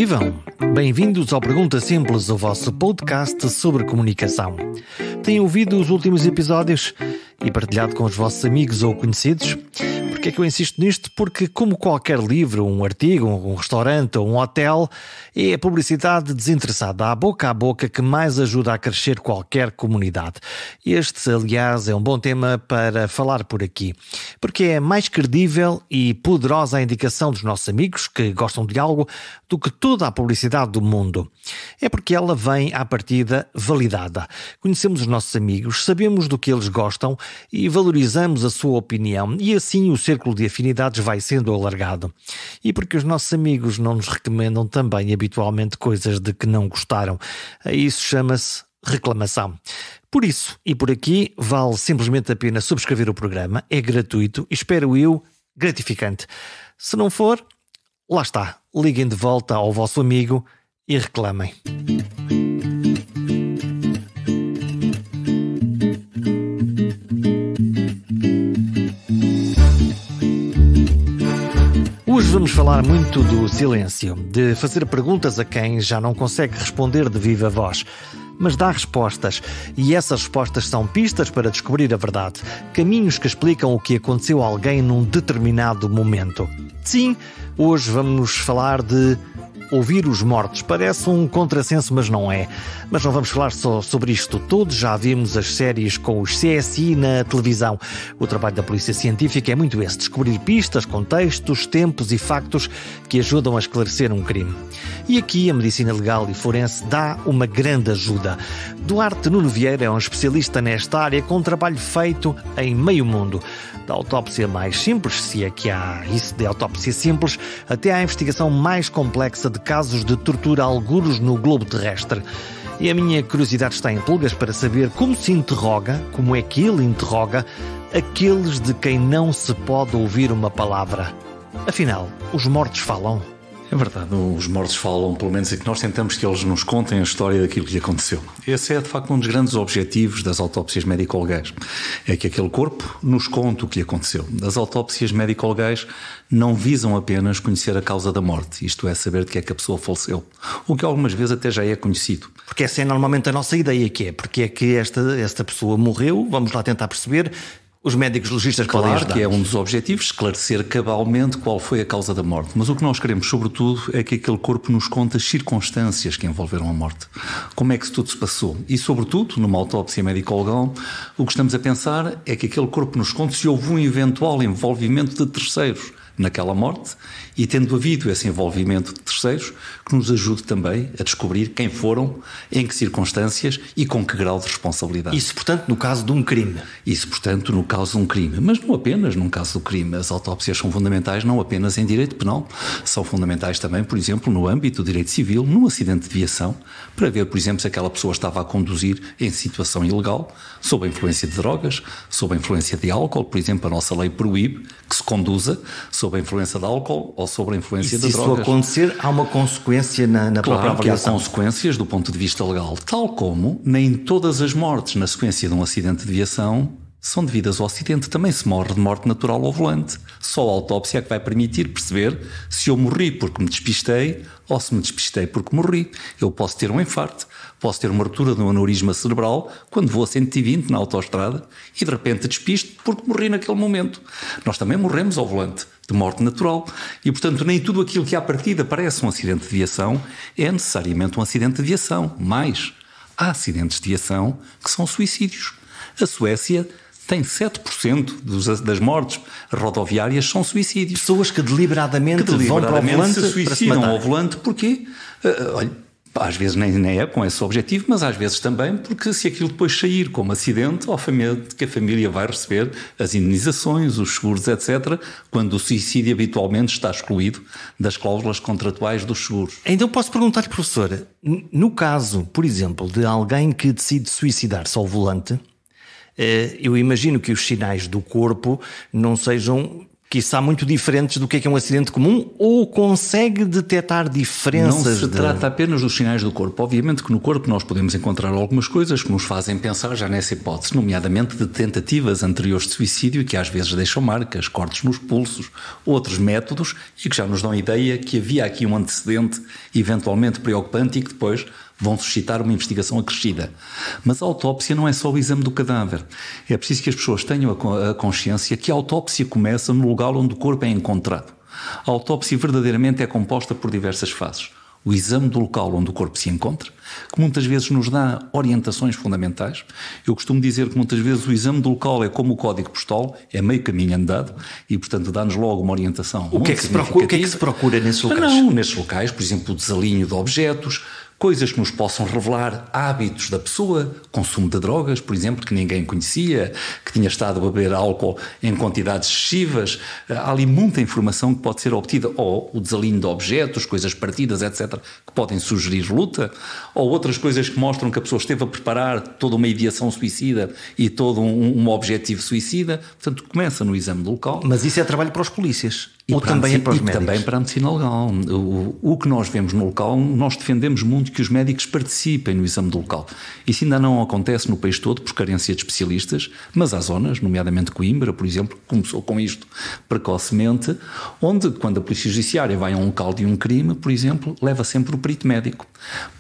Vivam! Bem-vindos ao Pergunta Simples, o vosso podcast sobre comunicação. Têm ouvido os últimos episódios e partilhado com os vossos amigos ou conhecidos? Porquê é que eu insisto nisto? Porque, como qualquer livro, um artigo, um restaurante ou um hotel, é a publicidade desinteressada, à boca, que mais ajuda a crescer qualquer comunidade. Este, aliás, é um bom tema para falar por aqui, porque é mais credível e poderosa a indicação dos nossos amigos que gostam de algo do que toda a publicidade do mundo. É porque ela vem à partida validada. Conhecemos os nossos amigos, sabemos do que eles gostam e valorizamos a sua opinião, e assim o círculo de afinidades vai sendo alargado. E porque os nossos amigos não nos recomendam também habitualmente coisas de que não gostaram. Isso chama-se reclamação. Por isso, e por aqui, vale simplesmente a pena subscrever o programa. É gratuito e, espero eu, gratificante. Se não for, lá está. Liguem de volta ao vosso amigo e reclamem. Hoje vamos falar muito do silêncio, de fazer perguntas a quem já não consegue responder de viva voz, mas dá respostas, e essas respostas são pistas para descobrir a verdade, caminhos que explicam o que aconteceu a alguém num determinado momento. Sim, hoje vamos falar de ouvir os mortos. Parece um contrassenso, mas não é. Mas não vamos falar só sobre isto. Todos já vimos as séries com os CSI na televisão. O trabalho da polícia científica é muito esse: descobrir pistas, contextos, tempos e factos que ajudam a esclarecer um crime. E aqui a medicina legal e forense dá uma grande ajuda. Duarte Nuno Vieira é um especialista nesta área, com um trabalho feito em meio mundo. Da autópsia mais simples, se é que há isso de autópsia simples, até à investigação mais complexa de casos de tortura a algures no globo terrestre. E a minha curiosidade está em pulgas para saber como se interroga, como é que ele interroga, aqueles de quem não se pode ouvir uma palavra. Afinal, os mortos falam? É verdade, os mortos falam, pelo menos é que nós tentamos que eles nos contem a história daquilo que lhe aconteceu. Esse é, de facto, um dos grandes objetivos das autópsias médico-legais. É que aquele corpo nos conte o que lhe aconteceu. As autópsias médico-legais não visam apenas conhecer a causa da morte, isto é, saber de que é que a pessoa faleceu, o que algumas vezes até já é conhecido. Porque essa é normalmente a nossa ideia, que é porque é que esta pessoa morreu, vamos lá tentar perceber. Os médicos legistas podem ajudar. Claro que é um dos objetivos, esclarecer cabalmente qual foi a causa da morte. Mas o que nós queremos, sobretudo, é que aquele corpo nos conte as circunstâncias que envolveram a morte. Como é que tudo se passou. E, sobretudo, numa autópsia médico-legal, o que estamos a pensar é que aquele corpo nos conte se houve um eventual envolvimento de terceiros naquela morte, e tendo havido esse envolvimento de terceiros, que nos ajude também a descobrir quem foram, em que circunstâncias e com que grau de responsabilidade. Isso, portanto, no caso de um crime. Isso, portanto, no caso de um crime. Mas não apenas no caso do crime. As autópsias são fundamentais não apenas em direito penal, são fundamentais também, por exemplo, no âmbito do direito civil, num acidente de viação, para ver, por exemplo, se aquela pessoa estava a conduzir em situação ilegal, sob a influência de drogas, sob a influência de álcool. Por exemplo, a nossa lei proíbe que se conduza sob a influência de álcool ou sob a influência de drogas. Se isso acontecer, há uma consequência na própria avaliação. Claro que há consequências do ponto de vista legal, tal como nem todas as mortes na sequência de um acidente de viação são devidas ao acidente. Também se morre de morte natural ao volante. Só a autópsia é que vai permitir perceber se eu morri porque me despistei ou se me despistei porque morri. Eu posso ter um infarto, posso ter uma ruptura de um aneurisma cerebral quando vou a 120 na autoestrada e de repente despisto porque morri naquele momento. Nós também morremos ao volante de morte natural e, portanto, nem tudo aquilo que à partida parece um acidente de viação é necessariamente um acidente de viação. Mas há acidentes de viação que são suicídios. A Suécia tem 7% das mortes rodoviárias são suicídios. Pessoas que deliberadamente vão para o volante se suicidam ao volante. Porquê? Olha, às vezes nem é com esse objetivo, mas às vezes também porque se aquilo depois sair como acidente, que a família vai receber as indenizações, os seguros, etc., quando o suicídio habitualmente está excluído das cláusulas contratuais dos seguros. Então posso perguntar-lhe, professor, no caso, por exemplo, de alguém que decide suicidar-se ao volante, eu imagino que os sinais do corpo não sejam quiçá muito diferentes do que é um acidente comum, ou consegue detectar diferenças? Não se trata apenas dos sinais do corpo. Obviamente que no corpo nós podemos encontrar algumas coisas que nos fazem pensar já nessa hipótese, nomeadamente de tentativas anteriores de suicídio que às vezes deixam marcas, cortes nos pulsos, outros métodos e que já nos dão a ideia que havia aqui um antecedente eventualmente preocupante e que depois vão suscitar uma investigação acrescida. Mas a autópsia não é só o exame do cadáver. É preciso que as pessoas tenham a consciência que a autópsia começa no lugar onde o corpo é encontrado. A autópsia verdadeiramente é composta por diversas fases. O exame do local onde o corpo se encontra, que muitas vezes nos dá orientações fundamentais. Eu costumo dizer que muitas vezes o exame do local é como o código postal, é meio caminho andado e, portanto, dá-nos logo uma orientação. O que é que se procura nesses locais? Não, nesses locais, por exemplo, o desalinho de objetos, coisas que nos possam revelar hábitos da pessoa, consumo de drogas, por exemplo, que ninguém conhecia, que tinha estado a beber álcool em quantidades excessivas. Há ali muita informação que pode ser obtida, ou o desalinho de objetos, coisas partidas, etc., que podem sugerir luta, ou outras coisas que mostram que a pessoa esteve a preparar toda uma ideação suicida e todo um objetivo suicida. Portanto, começa no exame do local. Mas isso é trabalho para os polícias? Ou também é para os médicos? Também para a medicina legal. O que nós vemos no local, nós defendemos muito que os médicos participem no exame do local. Isso ainda não acontece no país todo por carência de especialistas, mas há zonas, nomeadamente Coimbra, por exemplo, que começou com isto precocemente, onde, quando a Polícia Judiciária vai a um local de um crime, por exemplo, leva sempre o perito médico.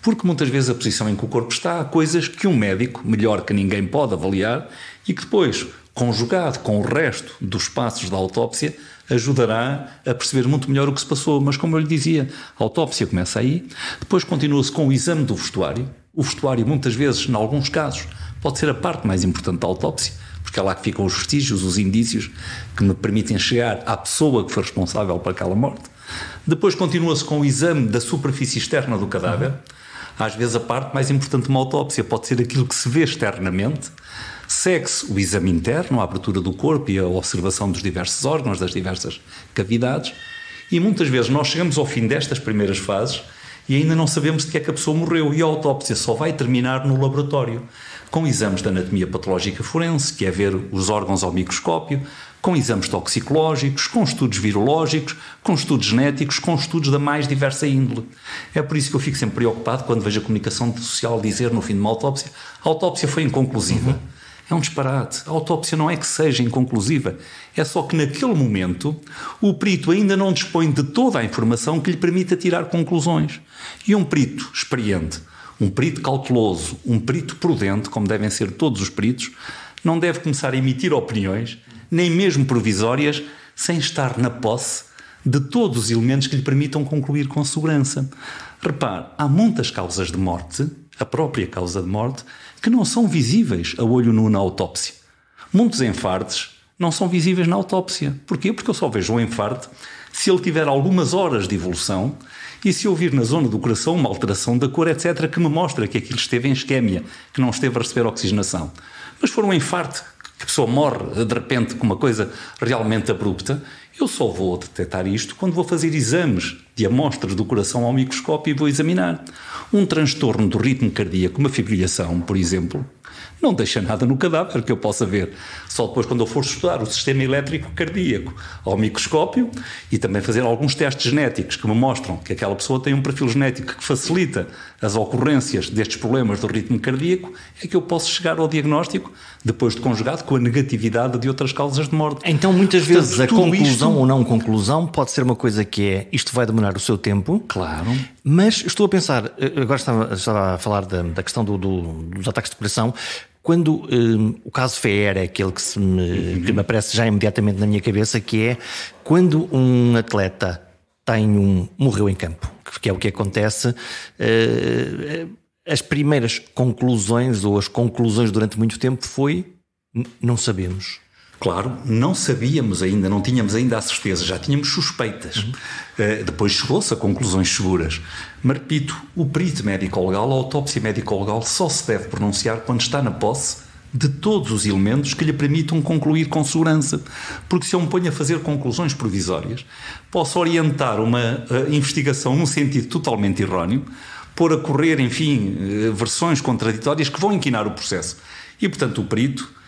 Porque muitas vezes a posição em que o corpo está, há coisas que um médico, melhor que ninguém, pode avaliar e que depois, conjugado com o resto dos passos da autópsia, ajudará a perceber muito melhor o que se passou. Mas, como eu lhe dizia, a autópsia começa aí, depois continua-se com o exame do vestuário. O vestuário, muitas vezes, em alguns casos, pode ser a parte mais importante da autópsia, porque é lá que ficam os vestígios, os indícios que me permitem chegar à pessoa que foi responsável por aquela morte. Depois continua-se com o exame da superfície externa do cadáver. Às vezes a parte mais importante de uma autópsia pode ser aquilo que se vê externamente. Segue-se o exame interno, a abertura do corpo e a observação dos diversos órgãos, das diversas cavidades. E muitas vezes nós chegamos ao fim destas primeiras fases e ainda não sabemos de que é que a pessoa morreu. E a autópsia só vai terminar no laboratório, com exames de anatomia patológica forense, que é ver os órgãos ao microscópio, com exames toxicológicos, com estudos virológicos, com estudos genéticos, com estudos da mais diversa índole. É por isso que eu fico sempre preocupado quando vejo a comunicação social dizer no fim de uma autópsia: a autópsia foi inconclusiva. É um disparate. A autópsia não é que seja inconclusiva, é só que naquele momento o perito ainda não dispõe de toda a informação que lhe permita tirar conclusões. E um perito experiente, um perito cauteloso, um perito prudente, como devem ser todos os peritos, não deve começar a emitir opiniões, nem mesmo provisórias, sem estar na posse de todos os elementos que lhe permitam concluir com segurança. Repare, há muitas causas de morte, a própria causa de morte, que não são visíveis a olho nu na autópsia. Muitos infartos não são visíveis na autópsia. Porquê? Porque eu só vejo um infarto se ele tiver algumas horas de evolução e se eu vir na zona do coração uma alteração da cor, etc., que me mostra que aquilo esteve em isquémia, que não esteve a receber oxigenação. Mas se for um infarto, que a pessoa morre de repente com uma coisa realmente abrupta, eu só vou detectar isto quando vou fazer exames de amostras do coração ao microscópio e vou examinar. Um transtorno do ritmo cardíaco, uma fibrilação, por exemplo, não deixa nada no cadáver que eu possa ver. Só depois, quando eu for estudar o sistema elétrico cardíaco ao microscópio e também fazer alguns testes genéticos que me mostram que aquela pessoa tem um perfil genético que facilita as ocorrências destes problemas do ritmo cardíaco, é que eu posso chegar ao diagnóstico, depois de conjugado com a negatividade de outras causas de morte. Então, muitas vezes, a conclusão ou não conclusão pode ser uma coisa que é: isto vai demorar o seu tempo. Claro. Mas estou a pensar, agora estava a falar da questão dos ataques de coração. Quando o caso FEER é aquele que me aparece já imediatamente na minha cabeça, que é quando um atleta morreu em campo, que é o que acontece, as primeiras conclusões ou as conclusões durante muito tempo foi: não sabemos. Claro, não sabíamos ainda, não tínhamos ainda a certeza, já tínhamos suspeitas. Depois chegou-se a conclusões seguras. Mas repito, o perito médico-legal, a autópsia médico-legal, só se deve pronunciar quando está na posse de todos os elementos que lhe permitam concluir com segurança. Porque se eu me ponho a fazer conclusões provisórias, posso orientar uma investigação num sentido totalmente erróneo, pôr a correr, enfim, versões contraditórias que vão inquinar o processo. E, portanto, o perito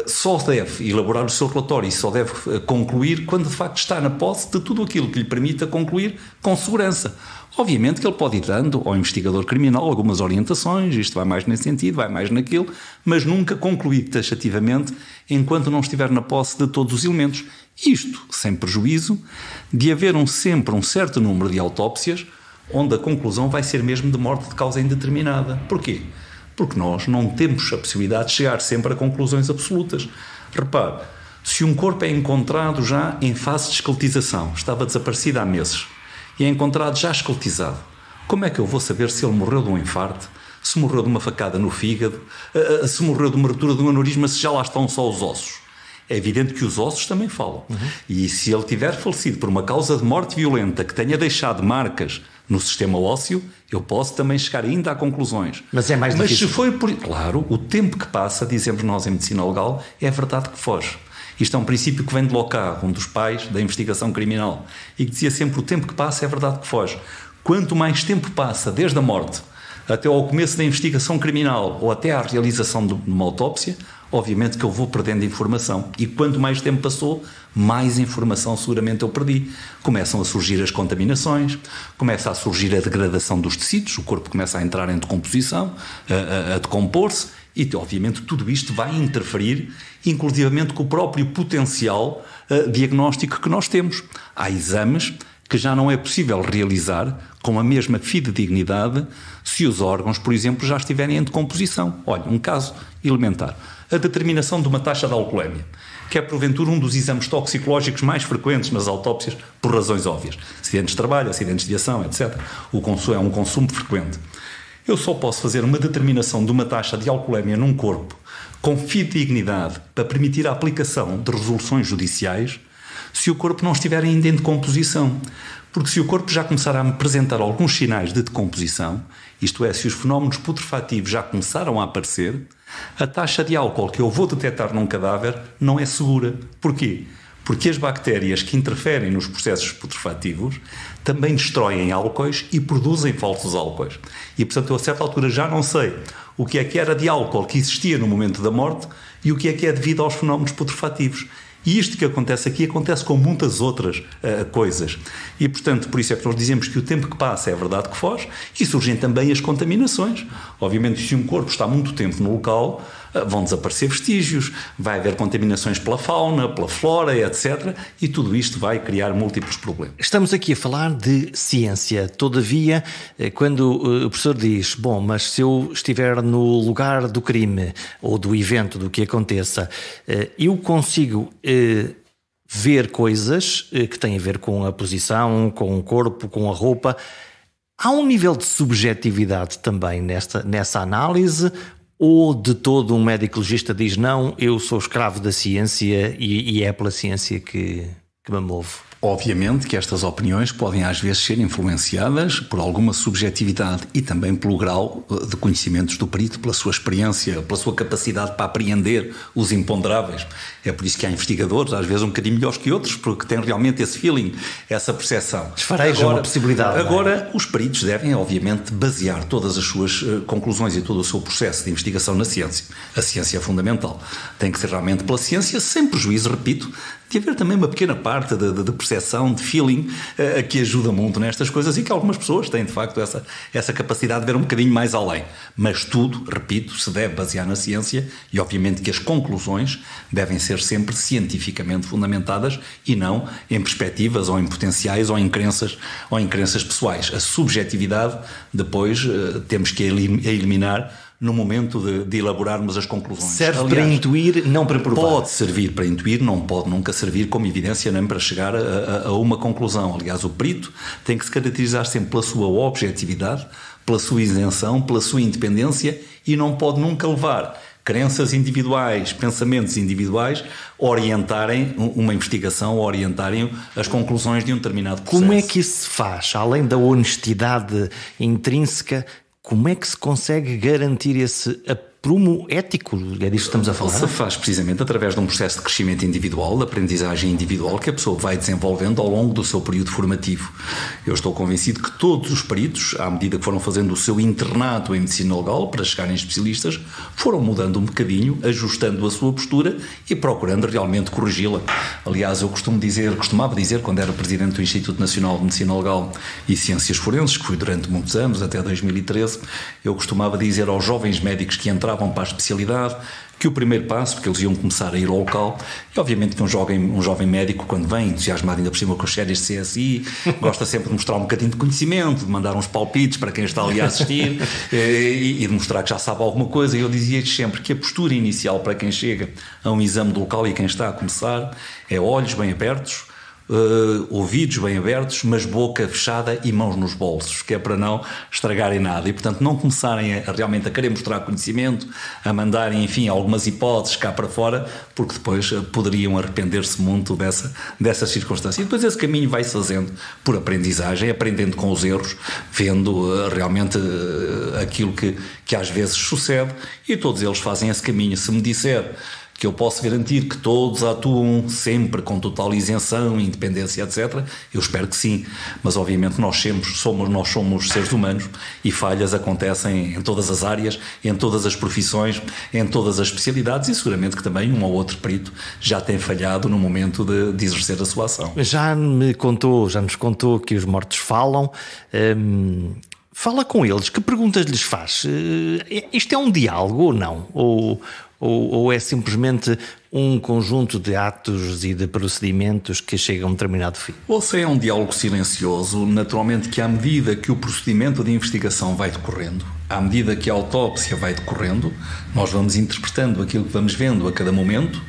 só deve elaborar o seu relatório e só deve concluir quando de facto está na posse de tudo aquilo que lhe permita concluir com segurança. Obviamente que ele pode ir dando ao investigador criminal algumas orientações, isto vai mais nesse sentido, vai mais naquilo, mas nunca concluir taxativamente enquanto não estiver na posse de todos os elementos. Isto sem prejuízo de haver sempre um certo número de autópsias onde a conclusão vai ser mesmo de morte de causa indeterminada. Porquê? Porque nós não temos a possibilidade de chegar sempre a conclusões absolutas. Repare, se um corpo é encontrado já em fase de esqueletização, estava desaparecido há meses, e é encontrado já esqueletizado, como é que eu vou saber se ele morreu de um infarto, se morreu de uma facada no fígado, se morreu de uma ruptura de um aneurisma, se já lá estão só os ossos? É evidente que os ossos também falam. E se ele tiver falecido por uma causa de morte violenta que tenha deixado marcas no sistema ósseo, eu posso também chegar ainda a conclusões. Mas é mais difícil. Mas se foi por... Claro, o tempo que passa, dizemos nós em medicina legal, é a verdade que foge. Isto é um princípio que vem de Locard, um dos pais da investigação criminal, e que dizia sempre: o tempo que passa é a verdade que foge. Quanto mais tempo passa desde a morte até ao começo da investigação criminal ou até à realização de uma autópsia, obviamente que eu vou perdendo informação. E quanto mais tempo passou, mais informação seguramente eu perdi. Começam a surgir as contaminações, começa a surgir a degradação dos tecidos, o corpo começa a entrar em decomposição, a decompor-se, e obviamente tudo isto vai interferir, inclusivamente com o próprio potencial diagnóstico que nós temos. Há exames que já não é possível realizar com a mesma fidedignidade se os órgãos, por exemplo, já estiverem em decomposição. Olha, um caso elementar: a determinação de uma taxa de alcoolemia, que é porventura um dos exames toxicológicos mais frequentes nas autópsias, por razões óbvias. Acidentes de trabalho, acidentes de viação, etc. O consumo é um consumo frequente. Eu só posso fazer uma determinação de uma taxa de alcoolemia num corpo com fidedignidade para permitir a aplicação de resoluções judiciais se o corpo não estiver ainda em decomposição. Porque se o corpo já começar a apresentar alguns sinais de decomposição, isto é, se os fenómenos putrefativos já começaram a aparecer, a taxa de álcool que eu vou detectar num cadáver não é segura. Porquê? Porque as bactérias que interferem nos processos putrefativos também destroem álcoois e produzem falsos álcoois. E, portanto, eu a certa altura já não sei o que é que era de álcool que existia no momento da morte e o que é devido aos fenómenos putrefativos. E isto que acontece aqui acontece com muitas outras coisas. E, portanto, por isso é que nós dizemos que o tempo que passa é a verdade que foge, e surgem também as contaminações. Obviamente, se um corpo está muito tempo no local, vão desaparecer vestígios, vai haver contaminações pela fauna, pela flora, etc. E tudo isto vai criar múltiplos problemas. Estamos aqui a falar de ciência. Todavia, quando o professor diz: bom, mas se eu estiver no lugar do crime ou do evento, do que aconteça, eu consigo ver coisas que têm a ver com a posição, com o corpo, com a roupa. Há um nível de subjetividade também nessa análise? Ou de todo um médico legista diz: não, eu sou escravo da ciência e é pela ciência que me movo? Obviamente que estas opiniões podem às vezes ser influenciadas por alguma subjetividade e também pelo grau de conhecimentos do perito, pela sua experiência, pela sua capacidade para apreender os imponderáveis. É por isso que há investigadores, às vezes um bocadinho melhores que outros, porque têm realmente esse feeling, essa percepção. Esfarejam uma possibilidade. Agora, os peritos devem, obviamente, basear todas as suas conclusões e todo o seu processo de investigação na ciência. A ciência é fundamental. Tem que ser realmente pela ciência, sem prejuízo, repito, de haver também uma pequena parte de percepção, de feeling, que ajuda muito nestas coisas, e que algumas pessoas têm, de facto, essa capacidade de ver um bocadinho mais além. Mas tudo, repito, se deve basear na ciência, e obviamente que as conclusões devem ser sempre cientificamente fundamentadas e não em perspectivas ou em potenciais ou em crenças pessoais. A subjetividade depois temos que eliminar no momento de elaborarmos as conclusões. Serve para intuir, não para provar. Pode servir para intuir, não pode nunca servir como evidência nem para chegar a uma conclusão. Aliás, o perito tem que se caracterizar sempre pela sua objetividade, pela sua isenção, pela sua independência, e não pode nunca levar crenças individuais, pensamentos individuais, orientarem uma investigação, orientarem as conclusões de um determinado processo. Como é que isso se faz? Além da honestidade intrínseca, como é que se consegue garantir esse prumo ético, é disto que estamos a falar? Se faz precisamente através de um processo de crescimento individual, de aprendizagem individual, que a pessoa vai desenvolvendo ao longo do seu período formativo. Eu estou convencido que todos os peritos, à medida que foram fazendo o seu internato em medicina legal para chegarem especialistas, foram mudando um bocadinho, ajustando a sua postura e procurando realmente corrigi-la. Aliás, eu costumava dizer, quando era presidente do Instituto Nacional de Medicina Legal e Ciências Forenses, que fui durante muitos anos, até 2013, eu costumava dizer aos jovens médicos que entravam para a especialidade que o primeiro passo, porque eles iam começar a ir ao local, e obviamente que um jovem médico, quando vem entusiasmado ainda por cima com as séries de CSI, gosta sempre de mostrar um bocadinho de conhecimento, de mandar uns palpites para quem está ali a assistir e de mostrar que já sabe alguma coisa. E eu dizia-lhes sempre que a postura inicial para quem chega a um exame do local e quem está a começar é olhos bem abertos, ouvidos bem abertos, mas boca fechada e mãos nos bolsos, que é para não estragarem nada e, portanto, não começarem realmente a querer mostrar conhecimento, a mandarem, enfim, algumas hipóteses cá para fora, porque depois poderiam arrepender-se muito dessa circunstância. E depois esse caminho vai-se fazendo por aprendizagem, aprendendo com os erros, vendo realmente aquilo que às vezes sucede, e todos eles fazem esse caminho. Se me disser que eu posso garantir que todos atuam sempre com total isenção, independência, etc., eu espero que sim, mas obviamente nós somos seres humanos e falhas acontecem em todas as áreas, em todas as profissões, em todas as especialidades, e seguramente que também um ou outro perito já tem falhado no momento de exercer a sua ação. Já nos contou que os mortos falam. Fala com eles, que perguntas lhes faz? Isto é um diálogo ou não? Ou é simplesmente um conjunto de atos e de procedimentos que chegam a um determinado fim? Ou se é um diálogo silencioso, naturalmente que à medida que o procedimento de investigação vai decorrendo, à medida que a autópsia vai decorrendo, nós vamos interpretando aquilo que vamos vendo a cada momento,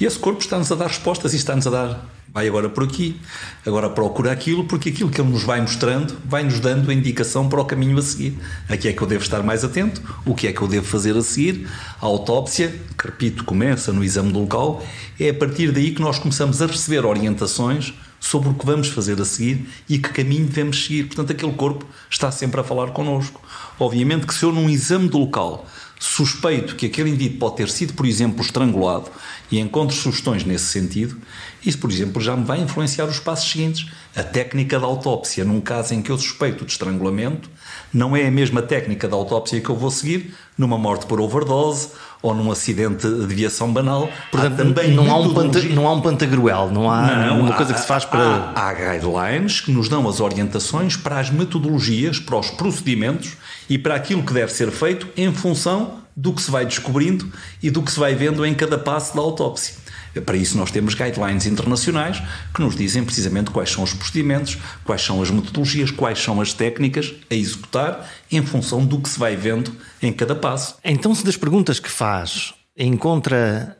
e esse corpo está-nos a dar respostas e está-nos a dar: vai agora por aqui, agora procura aquilo, porque aquilo que ele nos vai mostrando vai-nos dando a indicação para o caminho a seguir. Aqui é que eu devo estar mais atento, o que é que eu devo fazer a seguir. A autópsia, que repito, começa no exame do local, é a partir daí que nós começamos a receber orientações sobre o que vamos fazer a seguir e que caminho devemos seguir. Portanto, aquele corpo está sempre a falar connosco. Obviamente que se eu num exame do local suspeito que aquele indivíduo pode ter sido, por exemplo, estrangulado e encontro sugestões nesse sentido, isso, por exemplo, já me vai influenciar os passos seguintes. A técnica da autópsia, num caso em que eu suspeito de estrangulamento, não é a mesma técnica da autópsia que eu vou seguir numa morte por overdose ou num acidente de viação banal. Portanto, também não há um pantagruel, não há uma coisa que se faz para... Há guidelines que nos dão as orientações para as metodologias, para os procedimentos e para aquilo que deve ser feito em função do que se vai descobrindo e do que se vai vendo em cada passo da autópsia. Para isso nós temos guidelines internacionais que nos dizem precisamente quais são os procedimentos, quais são as metodologias, quais são as técnicas a executar em função do que se vai vendo em cada passo. Então, se das perguntas que faz encontra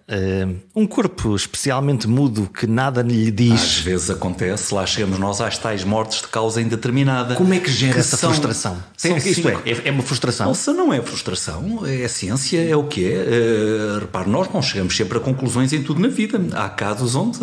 um corpo especialmente mudo que nada lhe diz... Às vezes acontece, lá chegamos nós às tais mortes de causa indeterminada. Como é que gera essa frustração? É uma frustração? Nossa, não é frustração, é ciência, é o que é. Repare, nós não chegamos sempre a conclusões em tudo na vida. Há casos onde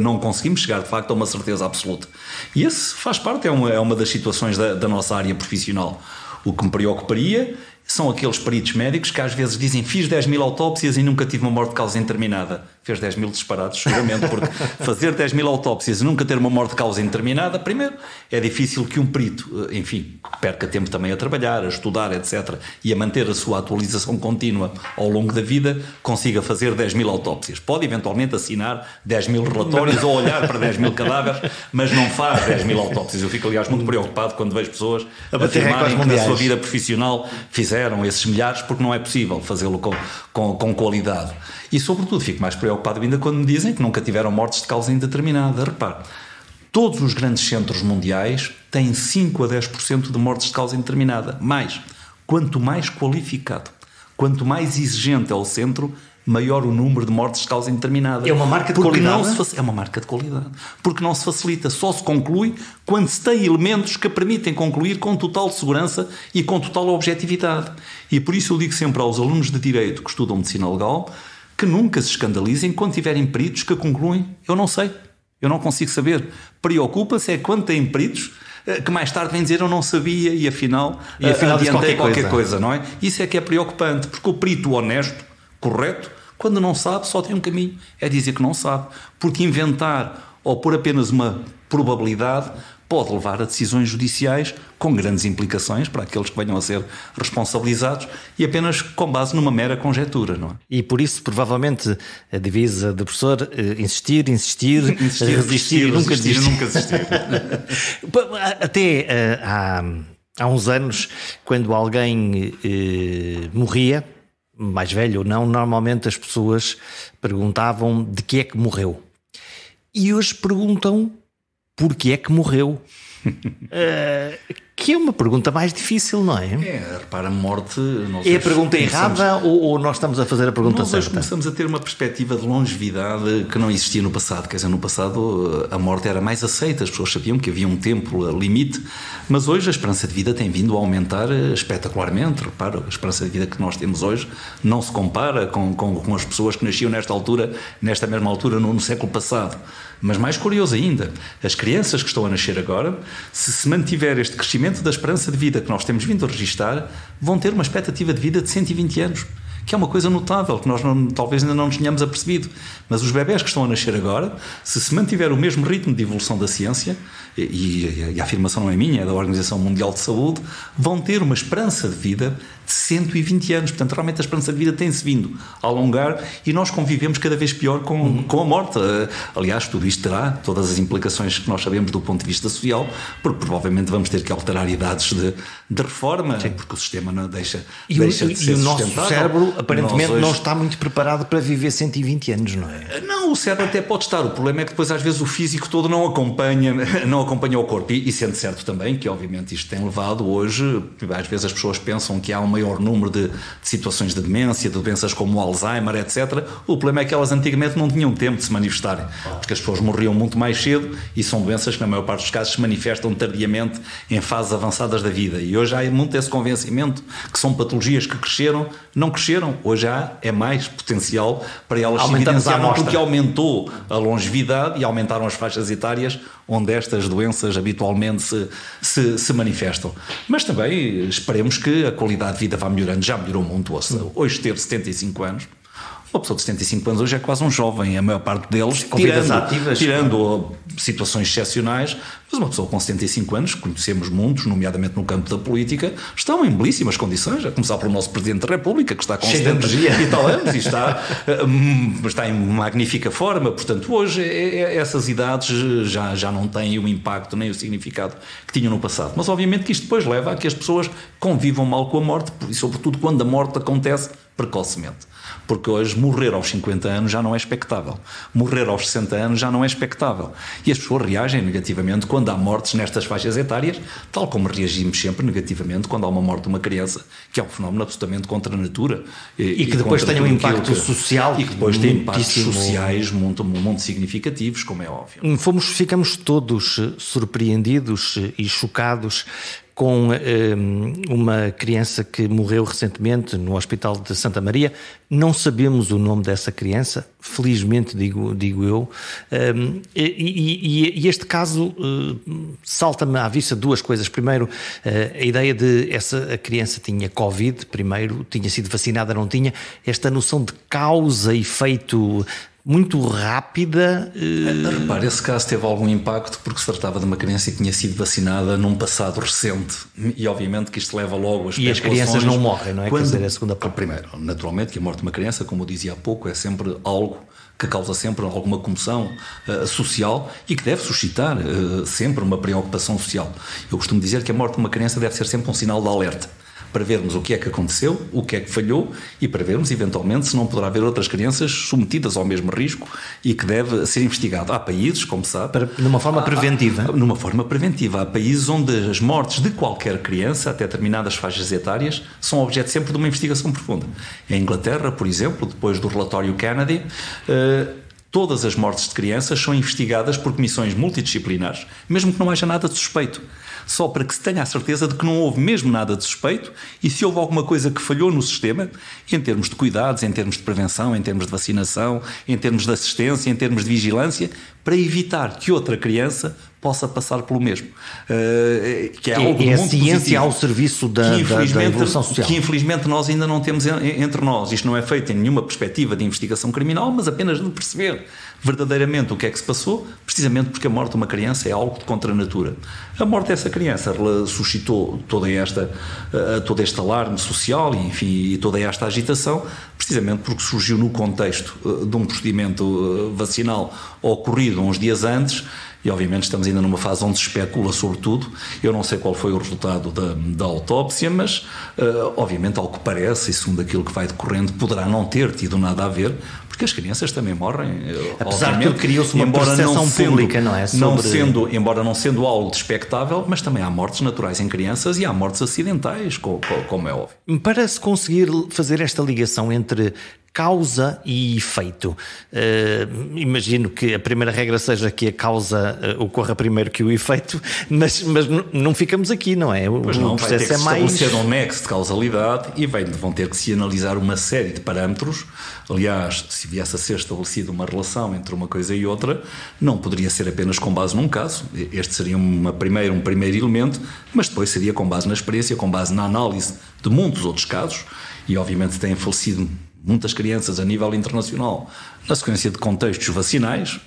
não conseguimos chegar de facto a uma certeza absoluta. E esse faz parte, é uma das situações da nossa área profissional. O que me preocuparia são aqueles peritos médicos que às vezes dizem: fiz 10.000 autópsias e nunca tive uma morte de causa indeterminada. Fez 10.000 disparados, seguramente, porque fazer 10.000 autópsias e nunca ter uma morte de causa indeterminada, primeiro, é difícil que um perito, enfim, que perca tempo também a trabalhar, a estudar, etc., e a manter a sua atualização contínua ao longo da vida, consiga fazer 10.000 autópsias. Pode eventualmente assinar 10.000 relatórios ou olhar para 10.000 cadáveres, mas não faz 10.000 autópsias. Eu fico, aliás, muito preocupado quando vejo pessoas afirmarem que na sua vida profissional fizeram esses milhares, porque não é possível fazê-lo com qualidade. E, sobretudo, fico mais preocupado ainda quando me dizem que nunca tiveram mortes de causa indeterminada. Repare, todos os grandes centros mundiais têm 5 a 10% de mortes de causa indeterminada. Mas, quanto mais qualificado, quanto mais exigente é o centro, maior o número de mortes de causa indeterminada. É uma marca de qualidade? É uma marca de qualidade. Porque não se facilita, só se conclui quando se tem elementos que permitem concluir com total segurança e com total objetividade. E por isso eu digo sempre aos alunos de Direito que estudam Medicina Legal que nunca se escandalizem quando tiverem peritos que concluem: eu não sei, eu não consigo saber. Preocupa-se é quando têm peritos que mais tarde vem dizer eu não sabia e afinal adiantei qualquer coisa, não é? Isso é que é preocupante, porque o perito honesto, correto, quando não sabe só tem um caminho, é dizer que não sabe, porque inventar ou pôr apenas uma probabilidade pode levar a decisões judiciais com grandes implicações para aqueles que venham a ser responsabilizados e apenas com base numa mera conjetura, não é? E por isso, provavelmente, a divisa do professor, insistir, resistir e nunca desistir. Até há uns anos, quando alguém morria, mais velho ou não, normalmente as pessoas perguntavam de que é que morreu. E hoje perguntam porque é que morreu. Que é uma pergunta mais difícil, não é? Repara, a morte... É a pergunta errada ou nós estamos a fazer a pergunta certa? Nós hoje começamos a ter uma perspectiva de longevidade que não existia no passado. Quer dizer, no passado a morte era mais aceita, as pessoas sabiam que havia um tempo limite, mas hoje a esperança de vida tem vindo a aumentar espetacularmente. Repara, a esperança de vida que nós temos hoje não se compara com as pessoas que nasciam nesta mesma altura no século passado. Mas mais curioso ainda, as crianças que estão a nascer agora, se mantiver este crescimento da esperança de vida que nós temos vindo a registar, vão ter uma expectativa de vida de 120 anos, que é uma coisa notável, que nós talvez ainda não nos tenhamos apercebido. Mas os bebés que estão a nascer agora, se mantiver o mesmo ritmo de evolução da ciência, e a afirmação não é minha, é da Organização Mundial de Saúde, vão ter uma esperança de vida de 120 anos. Portanto, realmente a esperança de vida tem-se vindo a alongar e nós convivemos cada vez pior com a morte. Aliás, tudo isto terá todas as implicações que nós sabemos do ponto de vista social, porque provavelmente vamos ter que alterar idades de reforma, porque o sistema não deixa de ser sustentável. E o nosso cérebro, aparentemente, não está muito preparado para viver 120 anos, não é? Não, o cérebro até pode estar. O problema é que depois, às vezes, o físico todo não acompanha o corpo. E sendo certo também que, obviamente, isto tem levado hoje, às vezes as pessoas pensam que há um maior número de situações de demência, de doenças como o Alzheimer, etc. O problema é que elas antigamente não tinham tempo de se manifestarem, porque as pessoas morriam muito mais cedo e são doenças que, na maior parte dos casos, se manifestam tardiamente em fases avançadas da vida. E hoje há muito esse convencimento que são patologias que não cresceram. Hoje é mais potencial para elas se evidenciarem, porque aumentou a longevidade e aumentaram as faixas etárias onde estas doenças habitualmente se manifestam. Mas também esperemos que a qualidade de vida vá melhorando. Já melhorou muito. Hoje ter 75 anos, uma pessoa de 75 anos hoje é quase um jovem, a maior parte deles, tirando situações excepcionais, mas uma pessoa com 75 anos, conhecemos muitos, nomeadamente no campo da política, estão em belíssimas condições, a começar pelo nosso Presidente da República, que está com 70 e tal anos e está em magnífica forma. Portanto, hoje essas idades já não têm o impacto nem o significado que tinham no passado. Mas obviamente que isto depois leva a que as pessoas convivam mal com a morte, e sobretudo quando a morte acontece precocemente. Porque hoje morrer aos 50 anos já não é expectável. Morrer aos 60 anos já não é expectável. E as pessoas reagem negativamente quando há mortes nestas faixas etárias, tal como reagimos sempre negativamente quando há uma morte de uma criança, que é um fenómeno absolutamente contra a natura. E que depois tem um impacto social. E que depois tem impactos sociais muito significativos, como é óbvio. Ficamos todos surpreendidos e chocados com uma criança que morreu recentemente no Hospital de Santa Maria. Não sabemos o nome dessa criança, felizmente digo eu, e este caso salta-me à vista duas coisas. Primeiro, a ideia de a criança tinha Covid, primeiro, tinha sido vacinada, não tinha, esta noção de causa e efeito muito rápida. Repare, esse caso teve algum impacto porque se tratava de uma criança que tinha sido vacinada num passado recente e obviamente que isto leva logo a especulações. E as crianças não morrem, não é? Quer dizer, a segunda parte. Primeiro, naturalmente que a morte de uma criança, como eu dizia há pouco, é sempre algo que causa sempre alguma comoção social e que deve suscitar sempre uma preocupação social. Eu costumo dizer que a morte de uma criança deve ser sempre um sinal de alerta, para vermos o que é que aconteceu, o que é que falhou e para vermos, eventualmente, se não poderá haver outras crianças submetidas ao mesmo risco e que deve ser investigado. Há países, como sabe... Numa forma preventiva. Numa forma preventiva. Há países onde as mortes de qualquer criança, até determinadas faixas etárias, são objeto sempre de uma investigação profunda. Em Inglaterra, por exemplo, depois do relatório Kennedy, todas as mortes de crianças são investigadas por comissões multidisciplinares, mesmo que não haja nada de suspeito. Só para que se tenha a certeza de que não houve mesmo nada de suspeito e se houve alguma coisa que falhou no sistema, em termos de cuidados, em termos de prevenção, em termos de vacinação, em termos de assistência, em termos de vigilância, para evitar que outra criança possa passar pelo mesmo. Que é algo a muito ciência positivo, ao serviço da evolução social. Que infelizmente nós ainda não temos entre nós. Isto não é feito em nenhuma perspectiva de investigação criminal, mas apenas de perceber verdadeiramente o que é que se passou, precisamente porque a morte de uma criança é algo de contra a natura. A morte dessa criança suscitou todo este alarme social e toda esta agitação, precisamente porque surgiu no contexto de um procedimento vacinal ocorrido uns dias antes. E obviamente estamos ainda numa fase onde se especula sobre tudo. Eu não sei qual foi o resultado da autópsia, mas obviamente, ao que parece, e segundo aquilo que vai decorrendo, poderá não ter tido nada a ver, porque as crianças também morrem. Apesar de que criou-se uma percepção pública, não é? Embora não sendo algo expectável, mas também há mortes naturais em crianças e há mortes acidentais, como é óbvio. Para se conseguir fazer esta ligação entre causa e efeito, imagino que a primeira regra seja que a causa ocorra primeiro que o efeito, mas não ficamos aqui, não é? Pois não, vai ter que estabelecer um nexo de causalidade e vão ter que se analisar uma série de parâmetros. Aliás, se viesse a ser estabelecida uma relação entre uma coisa e outra, não poderia ser apenas com base num caso. Este seria um primeiro elemento, mas depois seria com base na experiência, com base na análise de muitos outros casos, e obviamente têm falecido muitas crianças a nível internacional na sequência de contextos vacinais.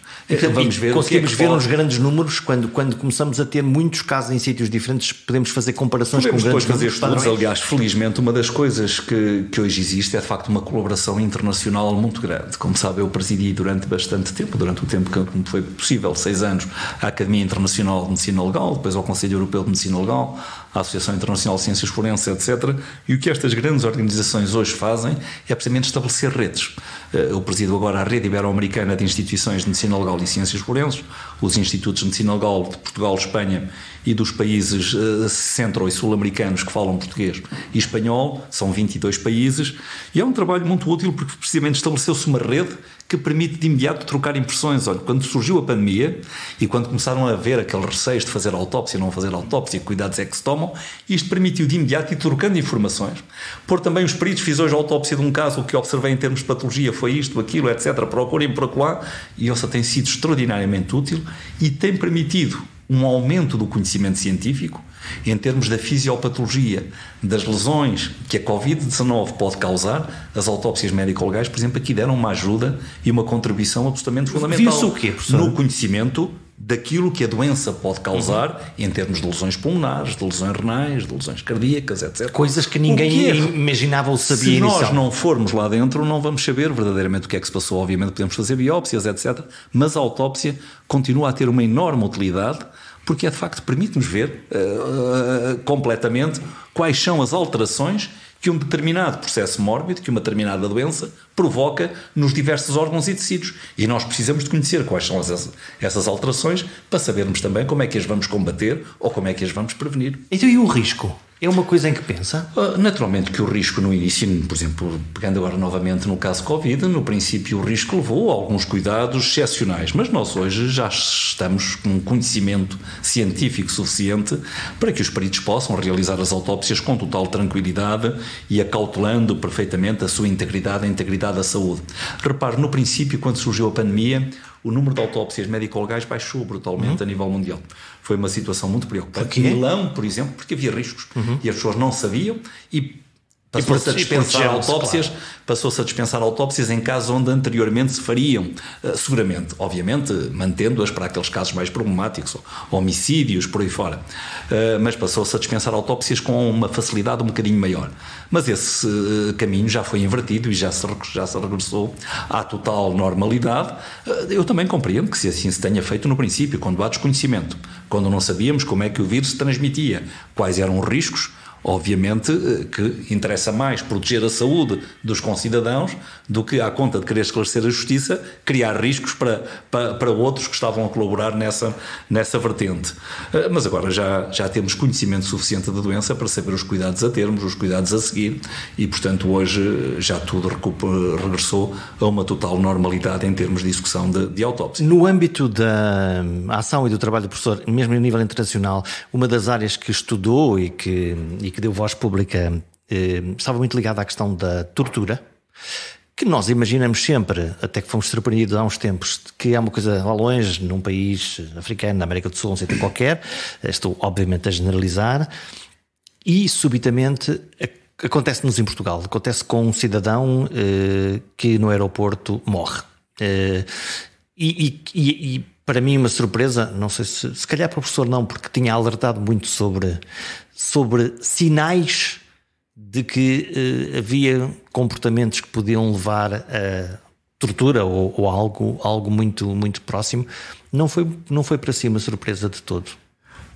Vamos ver conseguimos ver uns grandes números quando começamos a ter muitos casos em sítios diferentes, podemos fazer comparações com grandes números. Estudos. Aliás, felizmente, uma das coisas que hoje existe é de facto uma colaboração internacional muito grande. Como sabe, eu presidi durante bastante tempo, durante o tempo que foi possível, 6 anos, a Academia Internacional de Medicina Legal, depois ao Conselho Europeu de Medicina Legal, a Associação Internacional de Ciências Forenses, etc. E o que estas grandes organizações hoje fazem é precisamente estabelecer redes. Eu presido agora a Rede Ibero-Americana de Instituições de Medicina Legal e Ciências Forenses, os Institutos de Medicina Legal de Portugal, Espanha e dos países centro- e sul-americanos que falam português e espanhol, são 22 países, e é um trabalho muito útil porque precisamente estabeleceu-se uma rede que permite de imediato trocar impressões. Olha, quando surgiu a pandemia e quando começaram a haver aqueles receios de fazer autópsia, não fazer autópsia, que cuidados é que se tomam, isto permitiu de imediato ir trocando informações. Por também os peritos, fiz hoje a autópsia de um caso, o que observei em termos de patologia foi isto, aquilo, etc. Procurem por acolá, e essa tem sido extraordinariamente útil e tem permitido um aumento do conhecimento científico em termos da fisiopatologia, das lesões que a Covid-19 pode causar. As autópsias médico-legais, por exemplo, aqui deram uma ajuda e uma contribuição absolutamente fundamental. Viu-se o quê, professor? No conhecimento daquilo que a doença pode causar em termos de lesões pulmonares, de lesões renais, de lesões cardíacas, etc. Coisas que ninguém imaginava ou sabia inicialmente. Se nós não formos lá dentro, não vamos saber verdadeiramente o que é que se passou. Obviamente podemos fazer biópsias, etc. Mas a autópsia continua a ter uma enorme utilidade, porque de facto permite-nos ver completamente quais são as alterações que um determinado processo mórbido, que uma determinada doença provoca nos diversos órgãos e tecidos. E nós precisamos de conhecer quais são essas alterações para sabermos também como é que as vamos combater ou como é que as vamos prevenir. Então, e o risco? É uma coisa em que pensa? Naturalmente que o risco no início, por exemplo, pegando agora novamente no caso Covid, no princípio o risco levou a alguns cuidados excepcionais, mas nós hoje já estamos com um conhecimento científico suficiente para que os peritos possam realizar as autópsias com total tranquilidade e acautelando perfeitamente a sua integridade, a integridade da saúde. Repare, no princípio, quando surgiu a pandemia, o número de autópsias médico-legais baixou brutalmente a nível mundial. Foi uma situação muito preocupante. Em Milão, por exemplo, porque havia riscos e as pessoas não sabiam e passou-se a dispensar autópsias em casos onde anteriormente se fariam, seguramente, obviamente, mantendo-as para aqueles casos mais problemáticos, homicídios, por aí fora. Mas passou-se a dispensar autópsias com uma facilidade um bocadinho maior. Mas esse caminho já foi invertido e já se regressou à total normalidade. Eu também compreendo que se assim se tenha feito no princípio, quando há desconhecimento, quando não sabíamos como é que o vírus se transmitia, quais eram os riscos. Obviamente que interessa mais proteger a saúde dos concidadãos do que, à conta de querer esclarecer a justiça, criar riscos para outros que estavam a colaborar nessa vertente. Mas agora já temos conhecimento suficiente da doença para saber os cuidados a termos, os cuidados a seguir e, portanto, hoje já tudo regressou a uma total normalidade em termos de execução de autópsia. No âmbito da ação e do trabalho do professor, mesmo a nível internacional, uma das áreas que estudou e que deu voz pública estava muito ligada à questão da tortura. que nós imaginamos sempre, até que fomos surpreendidos há uns tempos, que é uma coisa lá longe, num país africano, na América do Sul, não sei qualquer, estou obviamente a generalizar, e subitamente acontece-nos em Portugal, acontece com um cidadão que no aeroporto morre. E para mim uma surpresa, não sei se calhar para o professor não, porque tinha alertado muito sobre sinais de que havia comportamentos que podiam levar a tortura ou algo muito, muito próximo. Não foi para si uma surpresa de todo?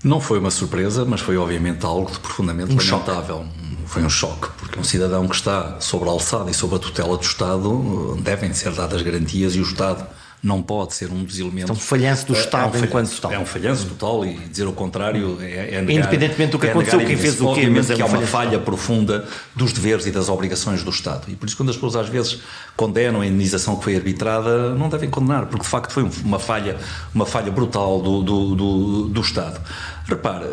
Não foi uma surpresa, mas foi obviamente algo de profundamente lamentável. Foi um choque, porque um cidadão que está sobre a alçada e sob a tutela do Estado devem ser dadas garantias e o Estado não pode ser um dos elementos. Então, falhanço do Estado enquanto tal. É um falhanço total e dizer o contrário é negar. Independentemente do que aconteceu, quem fez o quê, mas que é uma falha profunda dos deveres e das obrigações do Estado. E por isso, quando as pessoas às vezes condenam a indenização que foi arbitrada, não devem condenar, porque de facto foi uma falha brutal do Estado. Repare,